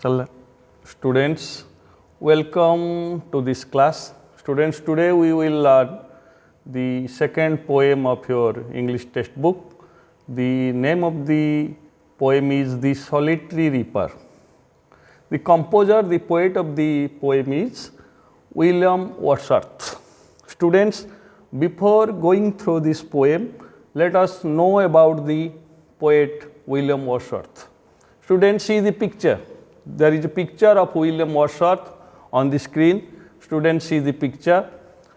Chal. Students, welcome to this class. Students, today we will learn the second poem of your English textbook. The name of the poem is The Solitary Reaper. The composer, the poet of the poem is William Wordsworth. Students, before going through this poem, let us know about the poet William Wordsworth. Students, see the picture. There is a picture of William Wordsworth on the screen. Students, see the picture.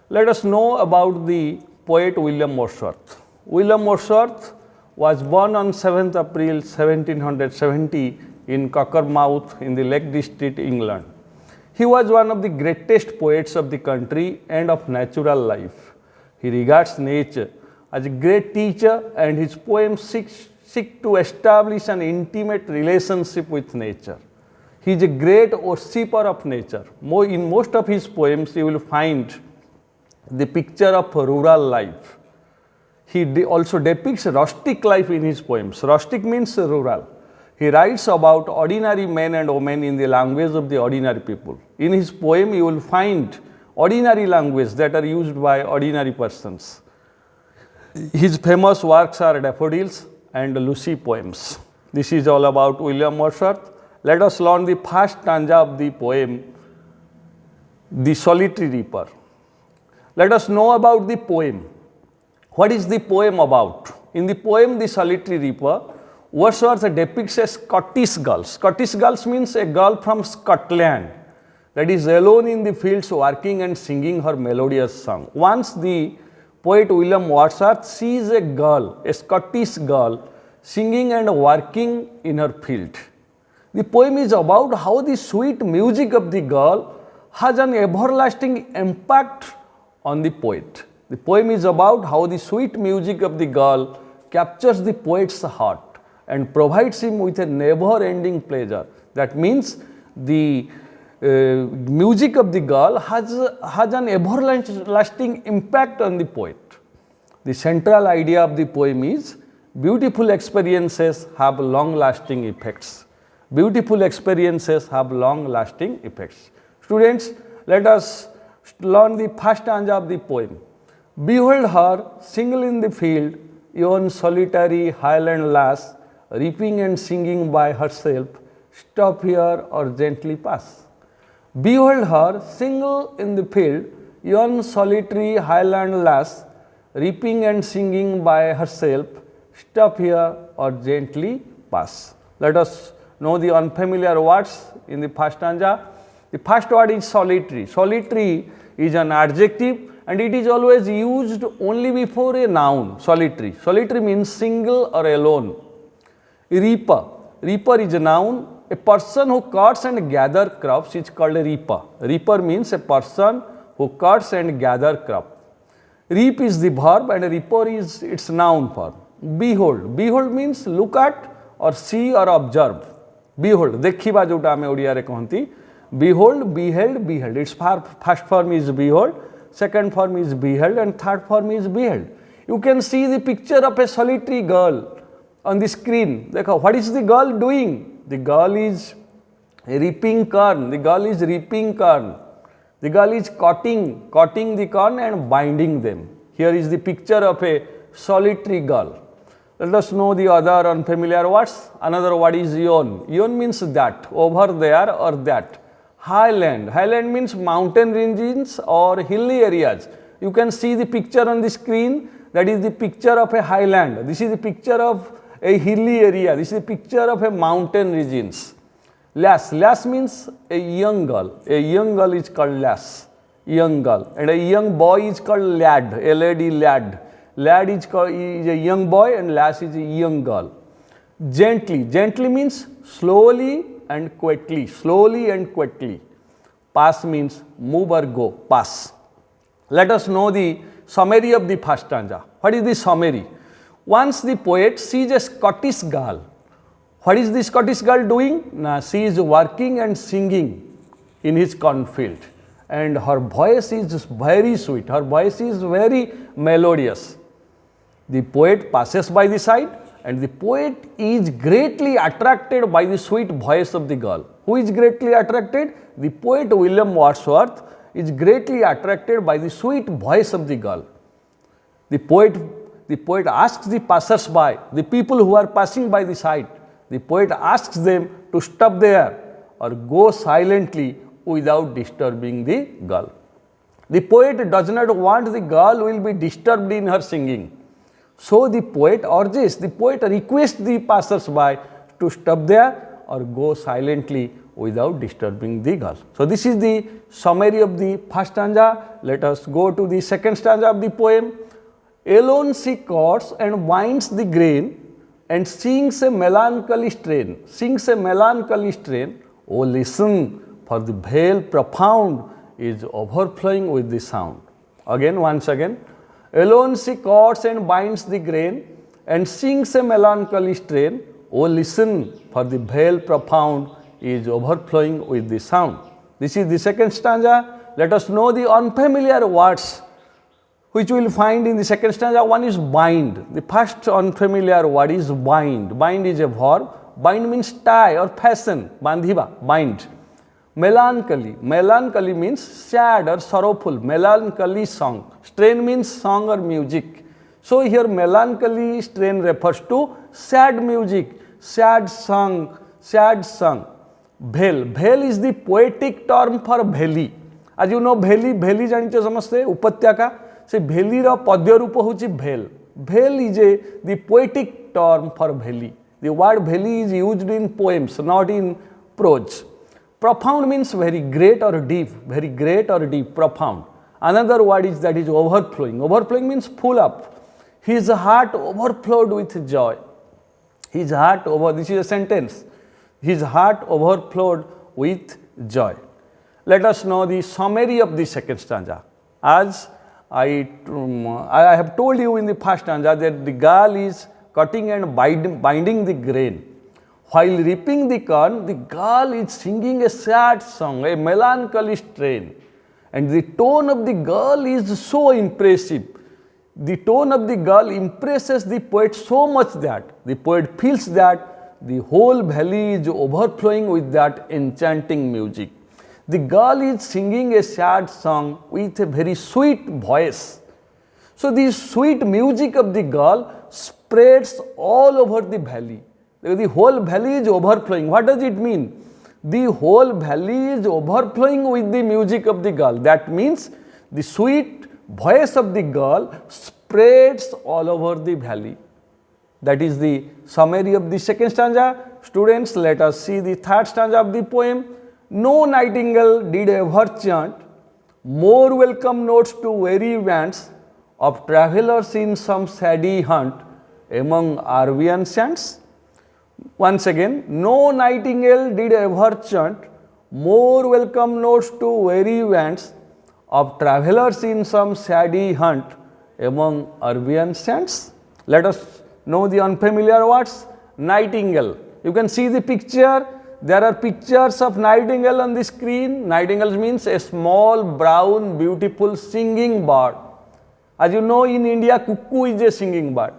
Let us know about the poet William Wordsworth. William Wordsworth was born on 7th April 1770 in Cockermouth in the Lake District, England. He was one of the greatest poets of the country and of natural life. He regards nature as a great teacher, and his poems seek to establish an intimate relationship with nature. He is a great worshipper of nature. In most of his poems, you will find the picture of rural life. He also depicts rustic life in his poems. Rustic means rural. He writes about ordinary men and women in the language of the ordinary people. In his poem, you will find ordinary language that are used by ordinary persons. His famous works are Daffodils and Lucy poems. This is all about William Wordsworth. Let us learn the first stanza of the poem, The Solitary Reaper. Let us know about the poem. What is the poem about? In the poem, The Solitary Reaper, Wordsworth depicts a Scottish girl. Scottish girl means a girl from Scotland that is alone in the fields working and singing her melodious song. Once the poet William Wordsworth sees a girl, a Scottish girl, singing and working in her field. The poem is about how the sweet music of the girl has an everlasting impact on the poet. The poem is about how the sweet music of the girl captures the poet's heart and provides him with a never-ending pleasure. That means the music of the girl has an everlasting impact on the poet. The central idea of the poem is beautiful experiences have long-lasting effects. Beautiful experiences have long-lasting effects. Students, let us learn the first stanza of the poem. Behold her, single in the field, yon solitary highland lass, reaping and singing by herself, stop here or gently pass. Behold her, single in the field, yon solitary highland lass, reaping and singing by herself, stop here or gently pass. Let us know the unfamiliar words in the first stanza. The first word is solitary. Solitary is an adjective and it is always used only before a noun, solitary. Solitary means single or alone. Reaper. Reaper is a noun. A person who cuts and gather crops is called a reaper. Reaper means a person who cuts and gather crop. Reap is the verb and reaper is its noun form. Behold. Behold means look at or see or observe. Behold, देखिबा जोटा आमे ओडिया रे कहंती. Behold, beheld, beheld. Its first form is behold, second form is beheld, and third form is beheld. You can see the picture of a solitary girl on the screen. देखो, what is the girl doing? The girl is reaping corn. The girl is reaping corn. The girl is cutting the corn and binding them. Here is the picture of a solitary girl. Let us know the other unfamiliar words. Another word is yon. Yon means that, over there or that. Highland. Highland means mountain regions or hilly areas. You can see the picture on the screen. That is the picture of a highland. This is the picture of a hilly area. This is the picture of a mountain regions. Lass. Lass means a young girl. A young girl is called lass. Young girl. And a young boy is called lad. L-A-D, lad. Lad is a young boy and lass is a young girl. Gently. Gently means slowly and quietly. Slowly and quietly. Pass means move or go. Pass. Let us know the summary of the first stanza. What is the summary? Once the poet sees a Scottish girl. What is the Scottish girl doing? She is working and singing in his cornfield. And her voice is very sweet. Her voice is very melodious. The poet passes by the side and the poet is greatly attracted by the sweet voice of the girl. Who is greatly attracted? The poet William Wordsworth is greatly attracted by the sweet voice of the girl. The poet asks the passers-by, the people who are passing by the side, the poet asks them to stop there or go silently without disturbing the girl. The poet does not want the girl will be disturbed in her singing. So the poet urges, the poet requests the passers-by to stop there or go silently without disturbing the girl. So this is the summary of the first stanza. Let us go to the second stanza of the poem. Alone she cuts and winds the grain and sings a melancholy strain. Sings a melancholy strain. Oh, listen, for the vale profound is overflowing with the sound. Again, once again. Alone she cuts and binds the grain and sings a melancholy strain. Oh, listen, for the vale profound is overflowing with the sound. This is the second stanza. Let us know the unfamiliar words which we will find in the second stanza. One is bind. The first unfamiliar word is bind. Bind is a verb. Bind means tie or fasten. Bandhiba, bind. Melancholy. Melancholy means sad or sorrowful. Melancholy song. Strain means song or music. So here melancholy strain refers to sad music, sad song, sad song. Vale. Vale is the poetic term for valley. As you know, valley janicho samaste, upatyaka. Se valley ra padya rupa hochi vale. Vale is the poetic term for valley. The word valley is used in poems, not in prose. Profound means very great or deep, profound. Another word is that is overflowing. Overflowing means full up. His heart overflowed with joy. His heart this is a sentence. His heart overflowed with joy. Let us know the summary of the second stanza. As I have told you in the first stanza that the girl is cutting and binding the grain. While reaping the corn, the girl is singing a sad song, a melancholy strain. And the tone of the girl is so impressive. The tone of the girl impresses the poet so much that the poet feels that the whole valley is overflowing with that enchanting music. The girl is singing a sad song with a very sweet voice. So the sweet music of the girl spreads all over the valley. The whole valley is overflowing. What does it mean? The whole valley is overflowing with the music of the girl. That means the sweet voice of the girl spreads all over the valley. That is the summary of the second stanza. Students, let us see the third stanza of the poem. No nightingale did ever chant more welcome notes to weary bands of travelers in some saddy hunt among Arabian sands. Once again, no nightingale did ever chant more welcome notes to weary bands of travelers in some saddy hunt among Arabian sands. Let us know the unfamiliar words. Nightingale. You can see the picture. There are pictures of nightingale on the screen. Nightingale means a small, brown, beautiful singing bird. As you know, in India, cuckoo is a singing bird.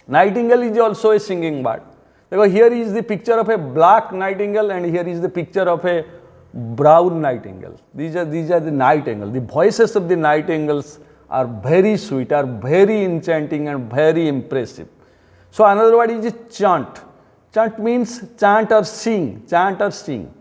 Nightingale is also a singing bird. Because here is the picture of a black nightingale and here is the picture of a brown nightingale. These are the nightingales. The voices of the nightingales are very sweet, are very enchanting and very impressive. So another word is chant. Chant means chant or sing, chant or sing.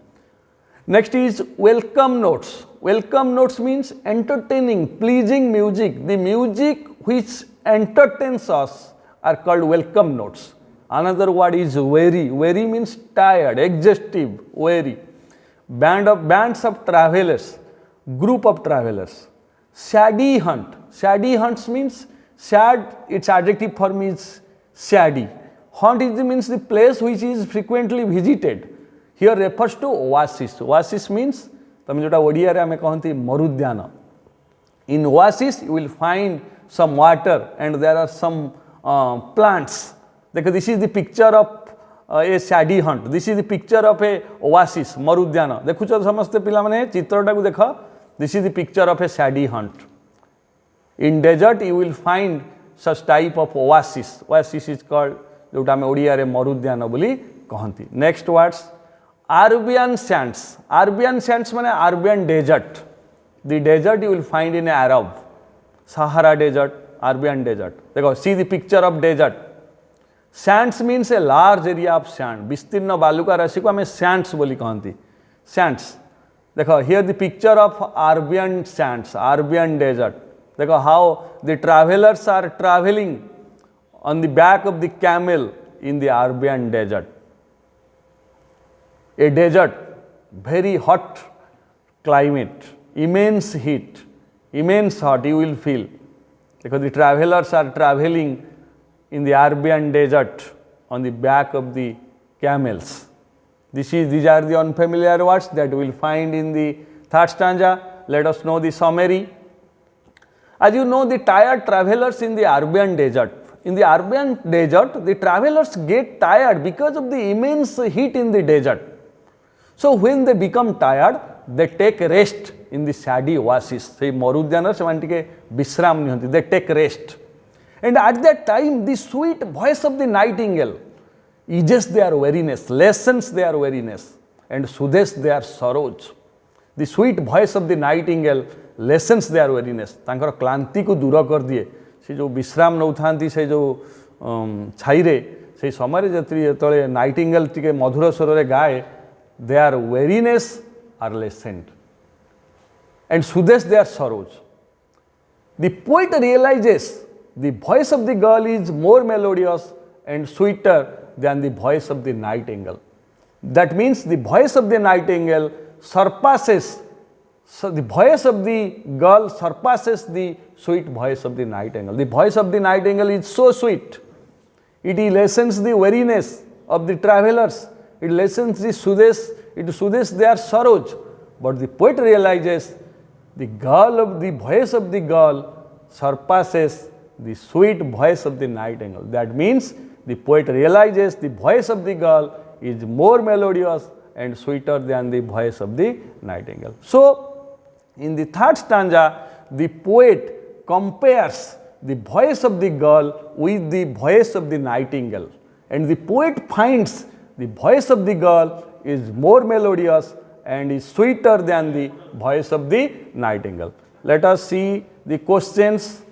Next is welcome notes. Welcome notes means entertaining, pleasing music. The music which entertains us are called welcome notes. Another word is weary. Weary means tired, exhaustive, weary. Bands of travelers, group of travelers. Saddy hunt. Saddy hunts means sad, its adjective form is saddy. Haunt means the place which is frequently visited. Here refers to oasis. Oasis means तमें जोटा ओडिया रे हमें कहती मरुद्यान. In oasis you will find some water and there are some plants. देखो this is the picture of a saddy hunt. This is the picture of a oasis मरुद्यान. देखुछ समस्ते पिला माने चित्रटा को देखो. This is the picture of a saddy hunt. In desert you will find such type of oasis. Oasis is called जोटा में ओडिया रे मरुद्यान बोली कहती. Next words Arabian sands. Arabian sands means Arabian desert. The desert you will find in Arab. Sahara desert, Arabian desert. See the picture of desert. Sands means a large area of sand. Bistirna baluka rashi ko ame sands boli kahanti. Sands. Here the picture of Arabian sands, Arabian desert. How the travelers are traveling on the back of the camel in the Arabian desert. A desert, very hot climate, immense heat, immense hot you will feel, because the travelers are traveling in the Arabian desert on the back of the camels. These are the unfamiliar words that we will find in the third stanza. Let us know the summary. As you know, the tired travelers in the Arabian desert. In the Arabian desert, the travelers get tired because of the immense heat in the desert. So when they become tired, they take rest in the shady oasis. They take rest. And at that time, the sweet voice of the nightingale eases their weariness, lessens their weariness, and soothes their sorrows. The sweet voice of the nightingale lessens their weariness. तांकर क्लांति को दूर कर दिए. से जो विश्राम नौ थांती से जो छाईरे से समय जतरे नाइटिंगेल टिके मधुर स्वर रे गाए, their weariness are lessened and soothes their sorrows. The poet realizes the voice of the girl is more melodious and sweeter than the voice of the nightingale. That means the voice of the nightingale surpasses, so the voice of the girl surpasses the sweet voice of the nightingale. The voice of the nightingale is so sweet. It lessens the weariness of the travelers. It lessens the soothes their sorrows. But the poet realizes the voice of the girl surpasses the sweet voice of the nightingale. That means the poet realizes the voice of the girl is more melodious and sweeter than the voice of the nightingale. So, in the third stanza, the poet compares the voice of the girl with the voice of the nightingale. And the poet finds the voice of the girl is more melodious and is sweeter than the voice of the nightingale. Let us see the questions.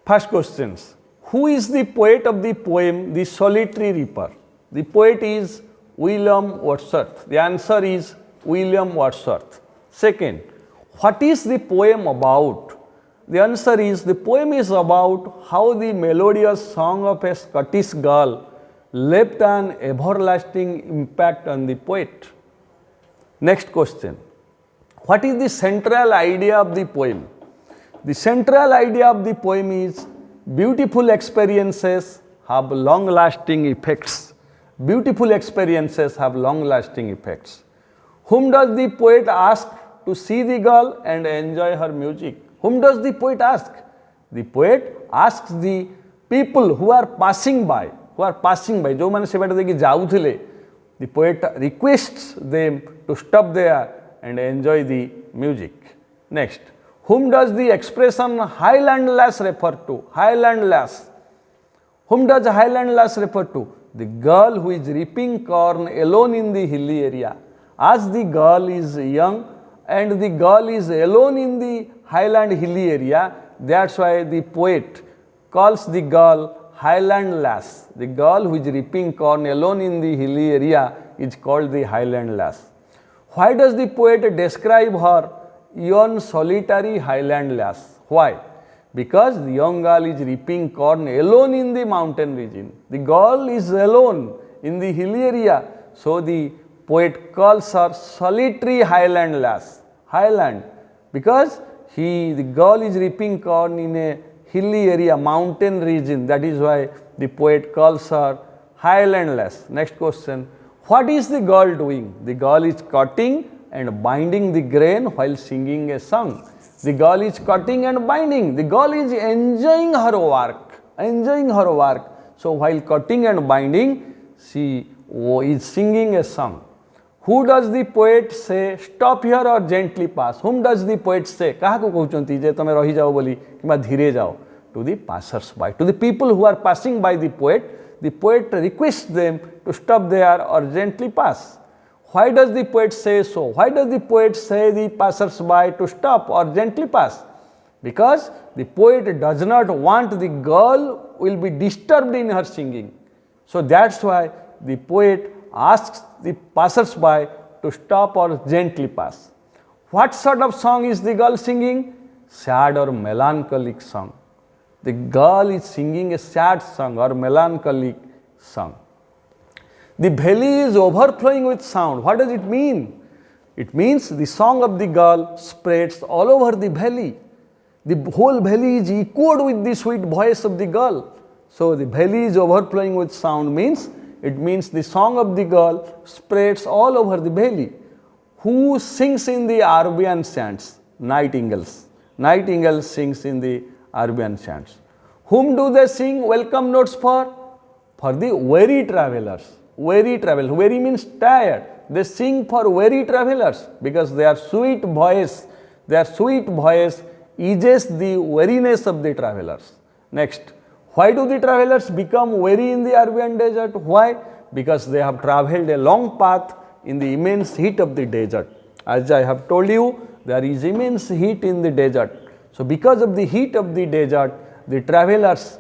First questions. Who is the poet of the poem The Solitary Reaper? The poet is William Wordsworth. The answer is William Wordsworth. Second, what is the poem about? The answer is the poem is about how the melodious song of a Scottish girl left an everlasting impact on the poet. Next question. What is the central idea of the poem? The central idea of the poem is beautiful experiences have long-lasting effects. Beautiful experiences have long-lasting effects. Whom does the poet ask to see the girl and enjoy her music? Whom does the poet ask? The poet asks the people who are passing by. जो माने से बाटे देखि जाउथिले. The poet requests them to stop there and enjoy the music. Next. Whom does the expression highland lass refer to? Highland lass. Whom does highland lass refer to? The girl who is reaping corn alone in the hilly area. As the girl is young and the girl is alone in the highland hilly area, that's why the poet calls the girl highland lass. The girl who is reaping corn alone in the hilly area is called the highland lass. Why does the poet describe her young solitary highland lass? Why? Because the young girl is reaping corn alone in the mountain region. The girl is alone in the hilly area. So the poet calls her solitary highland lass. Highland. Because the girl is reaping corn in a hilly area, mountain region. That is why the poet calls her highland lass. Next question. What is the girl doing? The girl is cutting and binding the grain while singing a song. The girl is cutting and binding. The girl is enjoying her work. So while cutting and binding, she is singing a song. Who does the poet say, stop here or gently pass? Whom does the poet say? काहाको कहउचंती जे तमे रही जाओ बोली किबा धीरे जाओ? To the passers by, to the people who are passing by the poet requests them to stop there or gently pass. Why does the poet say so? Why does the poet say the passers-by to stop or gently pass? Because the poet does not want the girl will be disturbed in her singing. So that's why the poet asks the passers-by to stop or gently pass. What sort of song is the girl singing? Sad or melancholic song. The girl is singing a sad song or melancholic song. The valley is overflowing with sound. What does it mean? It means the song of the girl spreads all over the valley. The whole valley is echoed with the sweet voice of the girl. So the valley is overflowing with sound means, it means the song of the girl spreads all over the valley. Who sings in the Arabian chants? Nightingales. Nightingale sings in the Arabian chants. Whom do they sing welcome notes for? For the weary travelers. Weary travel. Weary means tired. They sing for weary travelers because their sweet voice eases the weariness of the travelers. Next, why do the travelers become weary in the Arabian desert? Why? Because they have traveled a long path in the immense heat of the desert. As I have told you, there is immense heat in the desert. So because of the heat of the desert, the travelers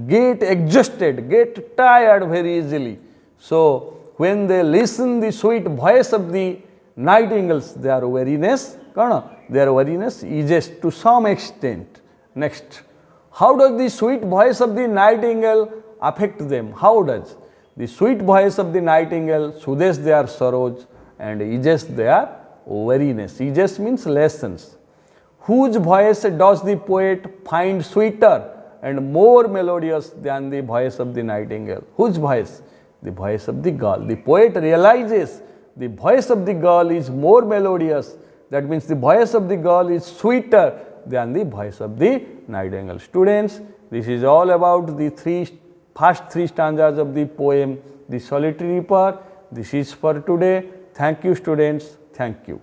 get exhausted, get tired very easily. So when they listen the sweet voice of the nightingales, their weariness eases to some extent. Next, how does the sweet voice of the nightingale affect them? How does? The sweet voice of the nightingale soothes their sorrows and eases their weariness. Eases means lessens. Whose voice does the poet find sweeter and more melodious than the voice of the nightingale? Whose voice? The voice of the girl. The poet realizes the voice of the girl is more melodious. That means the voice of the girl is sweeter than the voice of the nightingale. Students, this is all about the first three stanzas of the poem, The Solitary Reaper. This is for today. Thank you, students. Thank you.